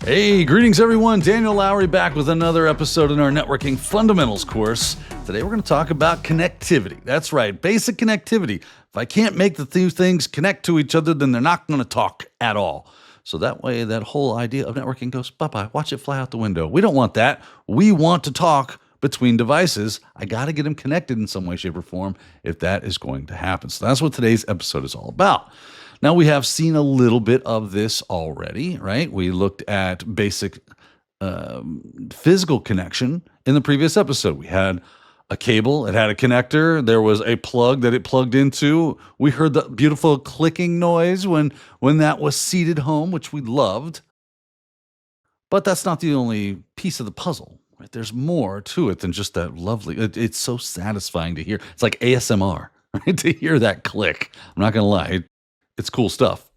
Hey, greetings everyone. Daniel Lowry back with another episode in our Networking Fundamentals course. Today we're going to talk about connectivity. That's right, basic connectivity. If I can't make the two things connect to each other, then they're not going to talk at all. So that way, that whole idea of networking goes bye-bye. Watch it fly out the window. We don't want that. We want to talk between devices. I got to get them connected in some way, shape, or form if that is going to happen. So that's what today's episode is all about. Now, we have seen a little bit of this already, right? We looked at basic physical connection in the previous episode. We had a cable, it had a connector, there was a plug that it plugged into. We heard the beautiful clicking noise when that was seated home, which we loved. But that's not the only piece of the puzzle, right? There's more to it than just that lovely, it's so satisfying to hear. It's like ASMR, right? To hear that click. I'm not going to lie. It's cool stuff.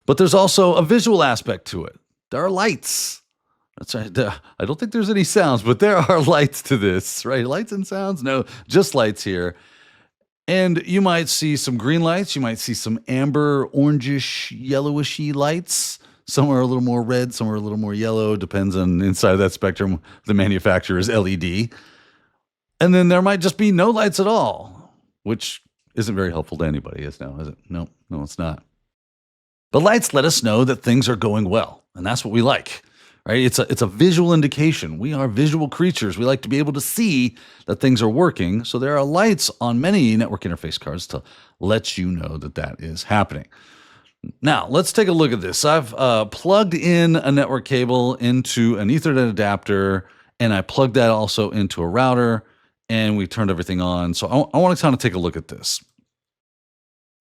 But there's also a visual aspect to it. There are lights. That's right. I don't think there's any sounds, but there are lights to this, right? Lights and sounds? No, just lights here. And you might see some green lights. You might see some amber, orangish, yellowishy lights. Some are a little more red, some are a little more yellow. Depends on inside of that spectrum. The manufacturer's LED. And then there might just be no lights at all, which isn't very helpful to anybody, is it? No, it's not. But lights let us know that things are going well, and that's what we like, right? It's a visual indication. We are visual creatures. We like to be able to see that things are working, so there are lights on many network interface cards to let you know that that is happening. Now, let's take a look at this. I've plugged in a network cable into an Ethernet adapter, and I plugged that also into a router, and we turned everything on. So I want to kind of take a look at this.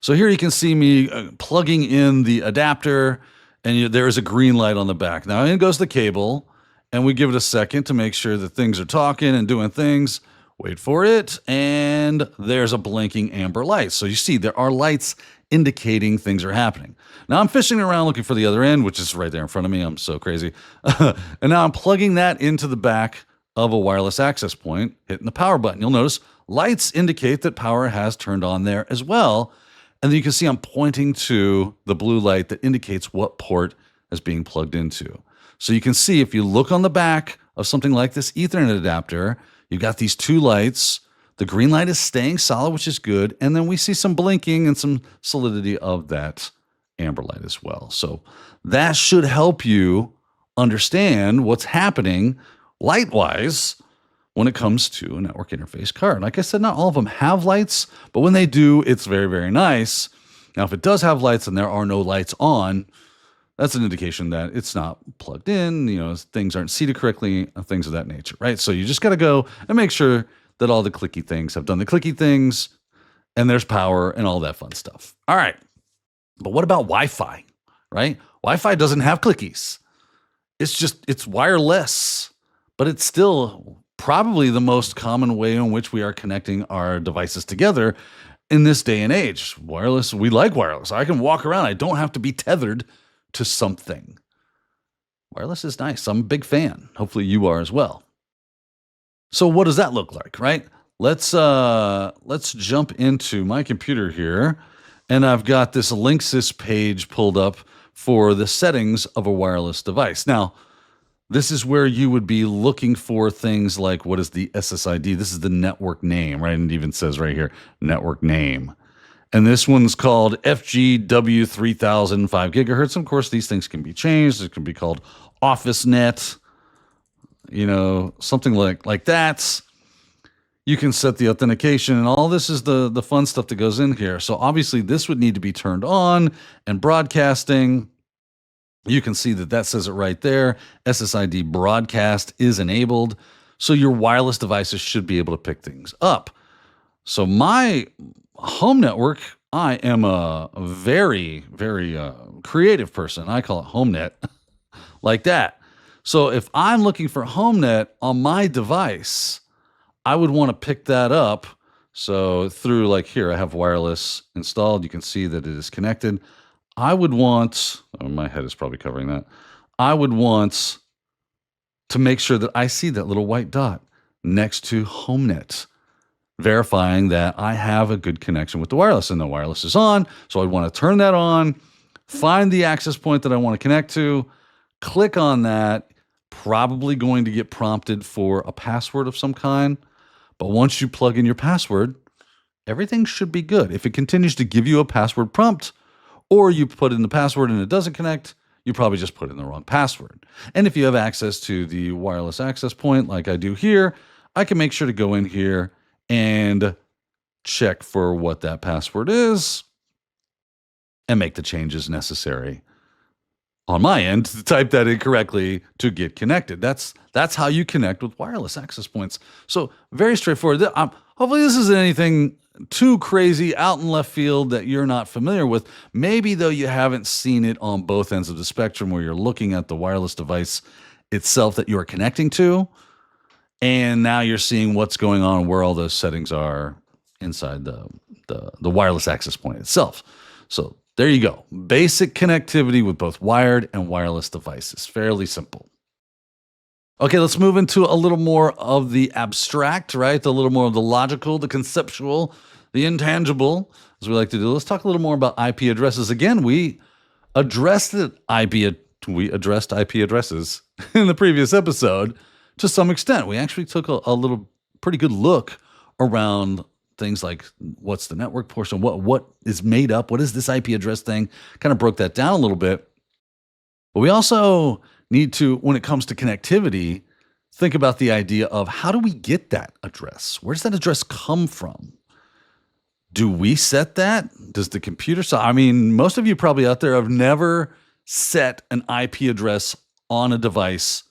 So here you can see me plugging in the adapter, and there is a green light on the back. Now in goes the cable, and we give it a second to make sure that things are talking and doing things. Wait for it, and there's a blinking amber light. So you see there are lights indicating things are happening. Now I'm fishing around looking for the other end, which is right there in front of me. I'm so crazy. And now I'm plugging that into the back of a wireless access point, hitting the power button. You'll notice lights indicate that power has turned on there as well. And then you can see I'm pointing to the blue light that indicates what port is being plugged into. So you can see if you look on the back of something like this Ethernet adapter, you've got these two lights. The green light is staying solid, which is good. And then we see some blinking and some solidity of that amber light as well. So that should help you understand what's happening light-wise when it comes to a network interface card. Like I said, not all of them have lights, but when they do, it's very, very nice. Now, if it does have lights and there are no lights on, that's an indication that it's not plugged in, things aren't seated correctly, things of that nature, right? So you just got to go and make sure that all the clicky things have done the clicky things, and there's power and all that fun stuff. All right, but what about Wi-Fi, right? Wi-Fi doesn't have clickies. It's wireless. But it's still probably the most common way in which we are connecting our devices together in this day and age. Wireless, we like wireless. I can walk around. I don't have to be tethered to something. Wireless is nice. I'm a big fan. Hopefully you are as well. So what does that look like, right? Let's jump into my computer here, and I've got this Linksys page pulled up for the settings of a wireless device. Now, this is where you would be looking for things like, what is the SSID? This is the network name, right? And it even says right here, network name. And this one's called FGW3000 5 gigahertz. Of course, these things can be changed. It can be called OfficeNet, something like that. You can set the authentication, and all this is the fun stuff that goes in here. So obviously, this would need to be turned on and broadcasting. You can see that says it right there. SSID broadcast is enabled. So your wireless devices should be able to pick things up. So my home network, I am a very, very creative person. I call it HomeNet, like that. So if I'm looking for HomeNet on my device, I would want to pick that up. So through like here, I have wireless installed. You can see that it is connected. I would want, my head is probably covering that. I would want to make sure that I see that little white dot next to HomeNet, verifying that I have a good connection with the wireless, and the wireless is on. So I want to turn that on, find the access point that I want to connect to, Click on that, probably going to get prompted for a password of some kind. But once you plug in your password, everything should be good. If it continues to give you a password prompt, or you put in the password and it doesn't connect, you probably just put in the wrong password. And if you have access to the wireless access point like I do here, I can make sure to go in here and check for what that password is and make the changes necessary on my end to type that in correctly to get connected. That's how you connect with wireless access points. So very straightforward. Hopefully this isn't anything too crazy out in left field that you're not familiar with. Maybe though you haven't seen it on both ends of the spectrum where you're looking at the wireless device itself that you're connecting to, and now you're seeing what's going on, where all those settings are inside the wireless access point itself. So there you go. Basic connectivity with both wired and wireless devices. Fairly simple. Okay, let's move into a little more of the abstract, right? A little more of the logical, the conceptual, the intangible, as we like to do. Let's talk a little more about IP addresses. Again, we addressed IP addresses in the previous episode to some extent. We actually took a little pretty good look around things like what's the network portion, what is made up, what is this IP address thing, kind of broke that down a little bit. But we also need to, when it comes to connectivity, think about the idea of how do we get that address? Where does that address come from? Do we set that? Does the computer? So, I mean, most of you probably out there have never set an IP address on a device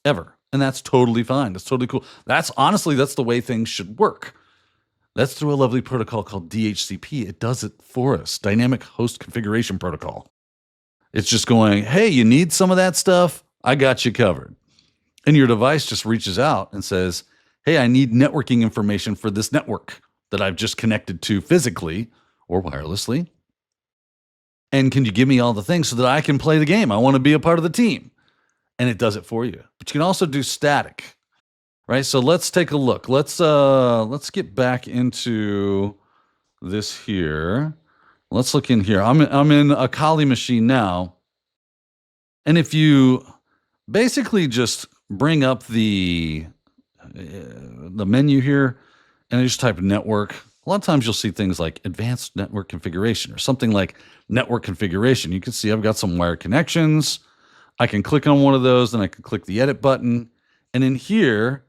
ever. And that's totally fine. That's totally cool. That's the way things should work. That's through a lovely protocol called DHCP. It does it for us, Dynamic Host Configuration Protocol. It's just going, hey, you need some of that stuff? I got you covered. And your device just reaches out and says, hey, I need networking information for this network that I've just connected to physically or wirelessly. And can you give me all the things so that I can play the game? I want to be a part of the team. And it does it for you. But you can also do static, right? So let's take a look. Let's get back into this here. Let's look in here. I'm in a Kali machine now. And if you basically just bring up the menu here and I just type network, a lot of times you'll see things like advanced network configuration or something like network configuration. You can see I've got some wired connections. I can click on one of those, then I can click the edit button. And in here,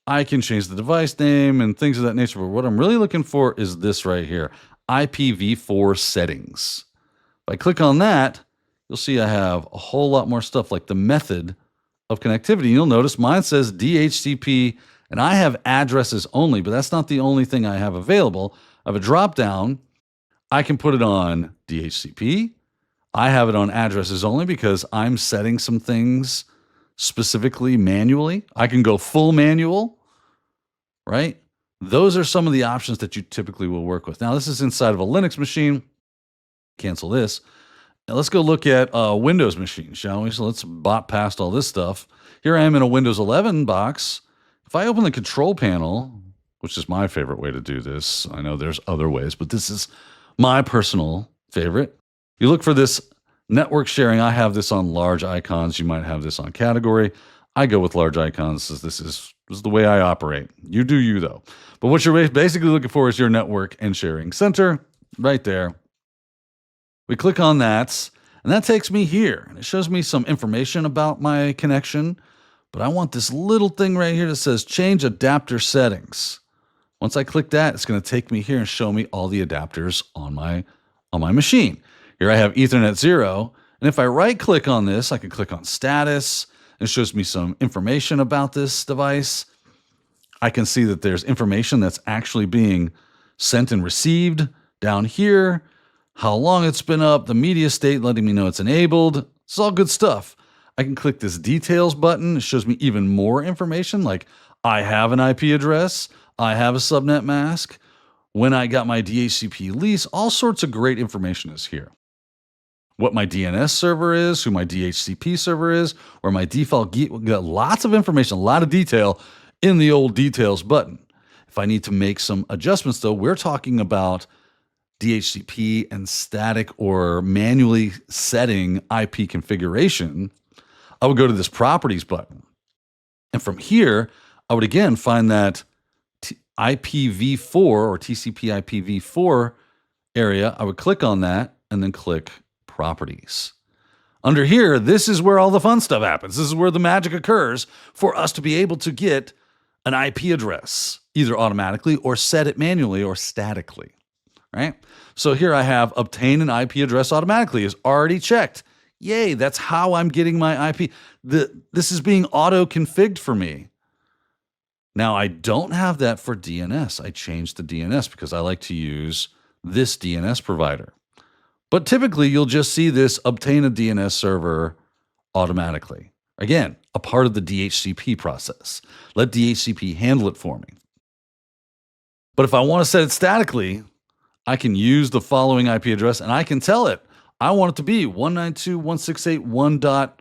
I can change the device name and things of that nature. But what I'm really looking for is this right here, IPv4 settings. If I click on that, you'll see I have a whole lot more stuff like the method of connectivity. You'll notice mine says DHCP, and I have addresses only, but that's not the only thing I have available. I have a drop down. I can put it on DHCP. I have it on addresses only because I'm setting some things specifically manually. I can go full manual, right? Those are some of the options that you typically will work with. Now, this is inside of a Linux machine. Cancel this. Now, let's go look at a Windows machine, shall we? So let's bop past all this stuff. Here I am in a Windows 11 box. If I open the control panel, which is my favorite way to do this, I know there's other ways, but this is my personal favorite. You look for this network sharing. I have this on large icons. You might have this on category. I go with large icons. This is the way I operate. You do you, though. But what you're basically looking for is your network and sharing center right there. We click on that, and that takes me here. And it shows me some information about my connection. But I want this little thing right here that says change adapter settings. Once I click that, it's going to take me here and show me all the adapters on my machine. Here I have Ethernet 0. And if I right click on this, I can click on status. It shows me some information about this device. I can see that there's information that's actually being sent and received down here, how long it's been up, the media state letting me know it's enabled. It's all good stuff. I can click this details button. It shows me even more information, like I have an IP address, I have a subnet mask, when I got my DHCP lease, all sorts of great information is here. What my DNS server is, who my DHCP server is, or my default got lots of information, a lot of detail in the old details button. If I need to make some adjustments, though, we're talking about DHCP and static or manually setting IP configuration. I would go to this properties button. And from here, I would again find that IPv4 or TCP IPv4 area. I would click on that and then click properties. Under here, this is where all the fun stuff happens. This is where the magic occurs for us to be able to get an IP address, either automatically or set it manually or statically, right? So here I have obtain an IP address automatically is already checked. Yay, that's how I'm getting my IP. This is being auto-configured for me. Now, I don't have that for DNS. I changed to DNS because I like to use this DNS provider. But typically, you'll just see this obtain a DNS server automatically. Again, a part of the DHCP process. Let DHCP handle it for me. But if I want to set it statically, I can use the following IP address and I can tell it, I want it to be 192.168.1 dot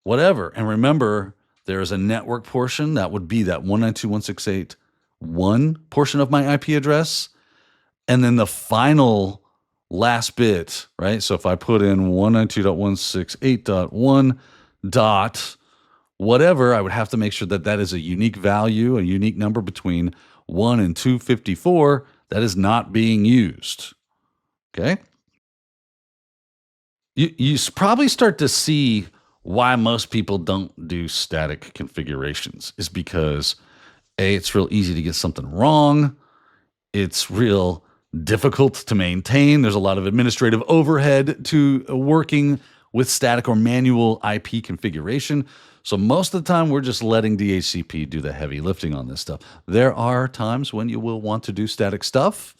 whatever. And remember, there is a network portion that would be that 192.168.1 portion of my IP address. And then the final last bit, right? So if I put in 192.168.1 dot whatever, I would have to make sure that that is a unique value, a unique number between 1 and 254 that is not being used. Okay? You probably start to see why most people don't do static configurations is because A, it's real easy to get something wrong. It's real difficult to maintain. There's a lot of administrative overhead to working with static or manual IP configuration. So most of the time, we're just letting DHCP do the heavy lifting on this stuff. There are times when you will want to do static stuff,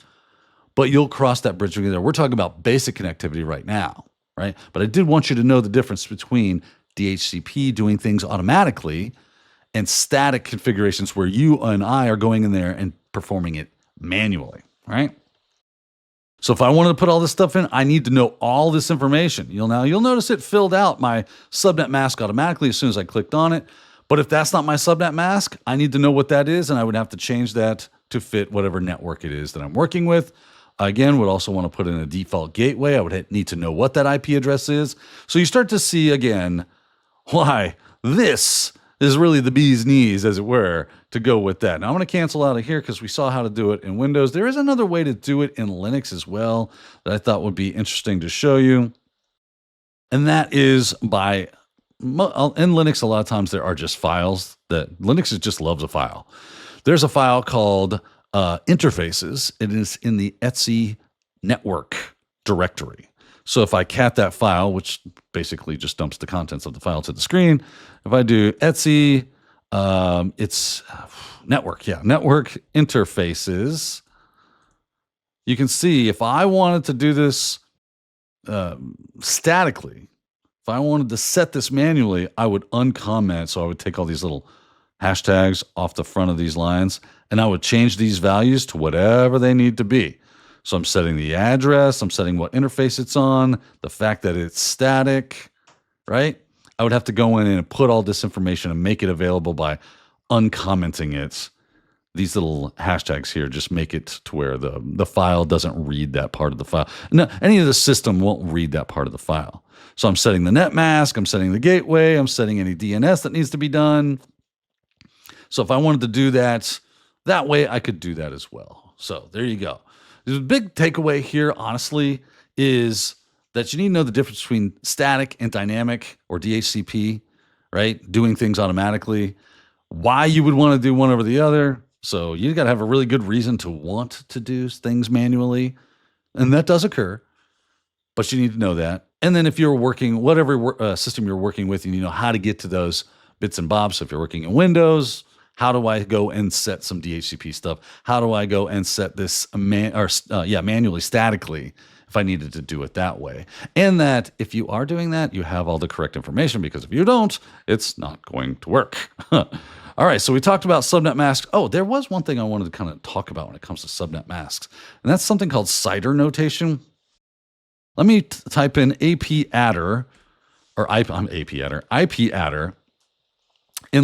but you'll cross that bridge together. We're talking about basic connectivity right now, right? But I did want you to know the difference between DHCP doing things automatically and static configurations where you and I are going in there and performing it manually, right? So if I wanted to put all this stuff in, I need to know all this information. You'll notice it filled out my subnet mask automatically as soon as I clicked on it. But if that's not my subnet mask, I need to know what that is, and I would have to change that to fit whatever network it is that I'm working with. Again, would also want to put in a default gateway. I would need to know what that IP address is. So you start to see, again, why this is really the bee's knees, as it were, to go with that. Now I'm going to cancel out of here because we saw how to do it in Windows. There is another way to do it in Linux as well that I thought would be interesting to show you. And that is by, in Linux, a lot of times there are just files that Linux just loves a file. There's a file called interfaces. It is in the etc network directory. So if I cat that file, which basically just dumps the contents of the file to the screen, if I do etc, it's network interfaces. You can see if I wanted to do this statically, if I wanted to set this manually, I would uncomment. So I would take all these little hashtags off the front of these lines, and I would change these values to whatever they need to be. So I'm setting the address, I'm setting what interface it's on, the fact that it's static, right? I would have to go in and put all this information and make it available by uncommenting it. These little hashtags here just make it to where the file doesn't read that part of the file. No, any of the system won't read that part of the file. So I'm setting the net mask, I'm setting the gateway, I'm setting any DNS that needs to be done. So if I wanted to do that way, I could do that as well. So there you go. The big takeaway here, honestly, is that you need to know the difference between static and dynamic, or DHCP, right? Doing things automatically. Why you would want to do one over the other. So you got to have a really good reason to want to do things manually. And that does occur, but you need to know that. And then if you're working, whatever system you're working with, you know how to get to those bits and bobs. So if you're working in Windows, how do I go and set some DHCP stuff? How do I go and set this manually, statically, if I needed to do it that way? And that if you are doing that, you have all the correct information, because if you don't, it's not going to work. All right, so we talked about subnet masks. Oh, there was one thing I wanted to kind of talk about when it comes to subnet masks, and that's something called CIDR notation. Let me type in IP adder in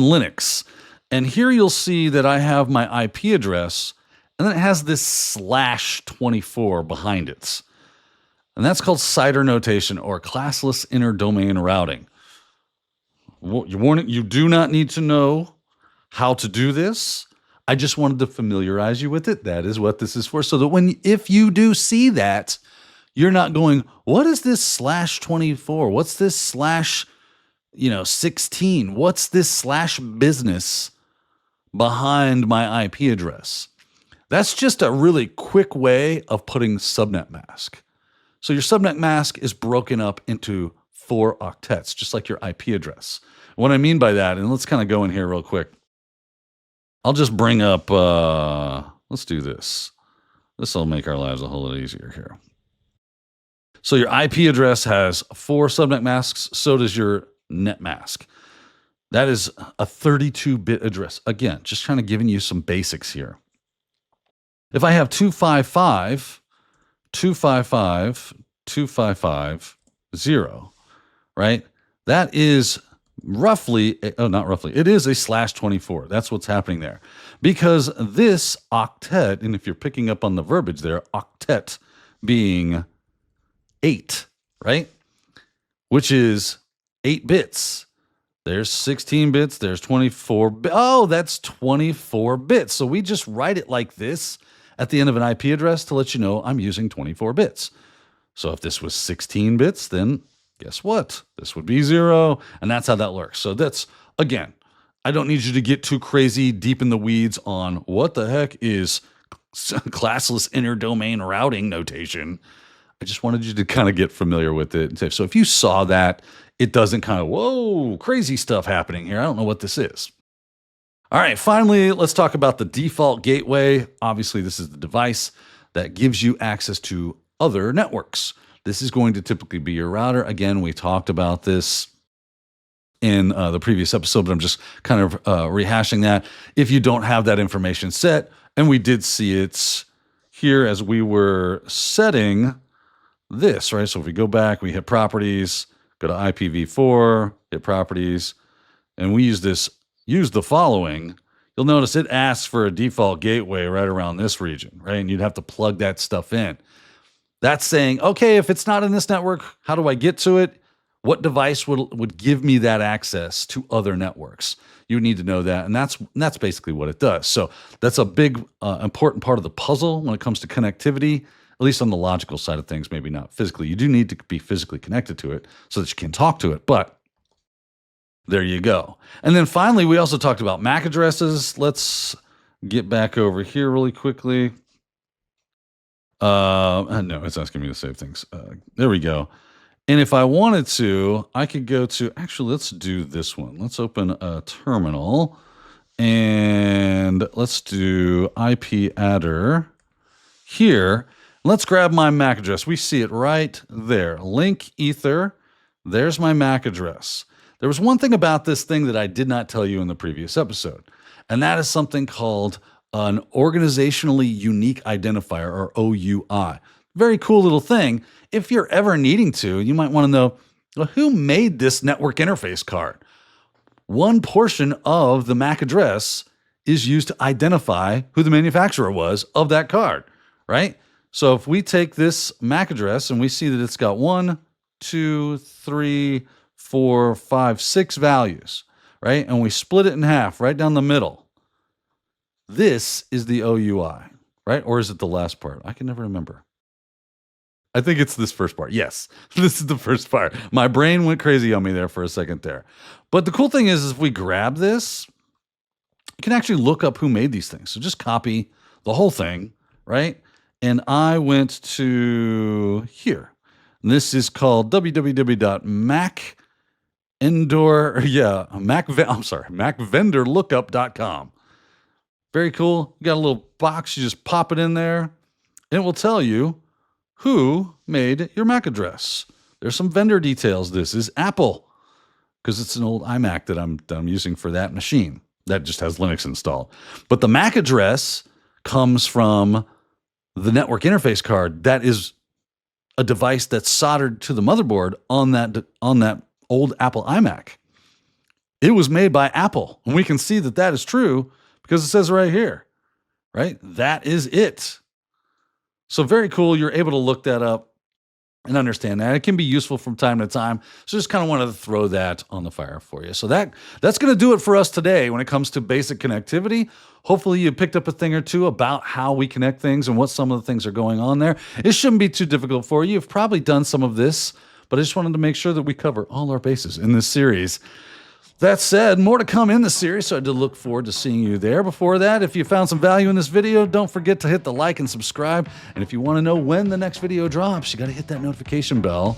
Linux. And here you'll see that I have my IP address, and then it has this /24 behind it. And that's called CIDR notation, or classless interdomain routing. warning, you do not need to know how to do this. I just wanted to familiarize you with it. That is what this is for. So that if you do see that, you're not going, what is this /24? What's this /16? What's this /business behind my IP address? That's just a really quick way of putting subnet mask. So your subnet mask is broken up into 4 octets, just like your IP address. What I mean by that, and let's kind of go in here real quick. I'll just bring up, let's do this. This will make our lives a whole lot easier here. So your IP address has 4 subnet masks. So does your net mask. That is a 32-bit address. Again, just kind of giving you some basics here. If I have 255.255.255.0, right? That is roughly, not roughly, it is a /24. That's what's happening there. Because this octet, and if you're picking up on the verbiage there, octet being 8, right? Which is 8 bits. There's 16 bits, there's 24 bits. Oh, that's 24 bits. So we just write it like this at the end of an IP address to let you know I'm using 24 bits. So if this was 16 bits, then guess what? This would be 0, and that's how that works. So that's, again, I don't need you to get too crazy deep in the weeds on what the heck is classless interdomain routing notation. I just wanted you to kind of get familiar with it. So if you saw that, it doesn't kind of, whoa, crazy stuff happening here. I don't know what this is. All right, finally, let's talk about the default gateway. Obviously, this is the device that gives you access to other networks. This is going to typically be your router. Again, we talked about this in the previous episode, but I'm just kind of rehashing that. If you don't have that information set, and we did see it here as we were setting this, right? So if we go back, we hit properties, go to IPv4, hit properties, and we use the following, you'll notice it asks for a default gateway right around this region, right? And you'd have to plug that stuff in. That's saying, okay, if it's not in this network, how do I get to it? What device would give me that access to other networks? You need to know that, and that's basically what it does. So that's a big, important part of the puzzle when it comes to connectivity, at least on the logical side of things, maybe not physically. You do need to be physically connected to it so that you can talk to it, but there you go. And then finally, we also talked about MAC addresses. Let's get back over here really quickly. No, it's asking me to save things. There we go. And if I wanted to, I could go to, actually, let's do this one. Let's open a terminal and let's do IP adder here. Let's grab my MAC address. We see it right there. Link ether. There's my MAC address. There was one thing about this thing that I did not tell you in the previous episode, and that is something called an organizationally unique identifier, or OUI. Very cool little thing. If you're ever needing to, you might want to know, well, who made this network interface card? One portion of the MAC address is used to identify who the manufacturer was of that card, right? So if we take this MAC address and we see that it's got 1, 2, 3, 4, 5, 6 values, right? And we split it in half right down the middle. This is the OUI, right? Or is it the last part? I can never remember. I think it's this first part. Yes, this is the first part. My brain went crazy on me there for a second there. But the cool thing is if we grab this, you can actually look up who made these things. So just copy the whole thing, right? And I went to here. And this is called macvendorlookup.com. Very cool. You got a little box. You just pop it in there, and it will tell you who made your MAC address. There's some vendor details. This is Apple, because it's an old iMac that I'm using for that machine that just has Linux installed. But the MAC address comes from the network interface card. That is a device that's soldered to the motherboard on that old Apple iMac. It was made by Apple, and we can see that that is true because it says right here, right? That is it. So very cool. You're able to look that up. and understand that. It can be useful from time to time. So just kind of wanted to throw that on the fire for you. So that's going to do it for us today when it comes to basic connectivity. Hopefully you picked up a thing or two about how we connect things and what some of the things are going on there. It shouldn't be too difficult for you. You've probably done some of this, but I just wanted to make sure that we cover all our bases in this series. That said, more to come in the series, so I do look forward to seeing you there. Before that, if you found some value in this video, don't forget to hit the like and subscribe. And if you want to know when the next video drops, you got to hit that notification bell.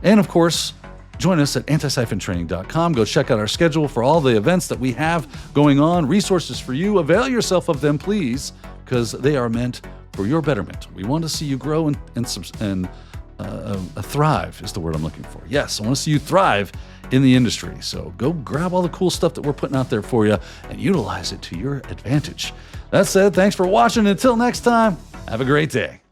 And of course, join us at antisyphontraining.com. Go check out our schedule for all the events that we have going on, resources for you. Avail yourself of them, please, because they are meant for your betterment. We want to see you grow and thrive is the word I'm looking for. Yes, I want to see you thrive in the industry. So go grab all the cool stuff that we're putting out there for you and utilize it to your advantage. That said, thanks for watching. Until next time, have a great day.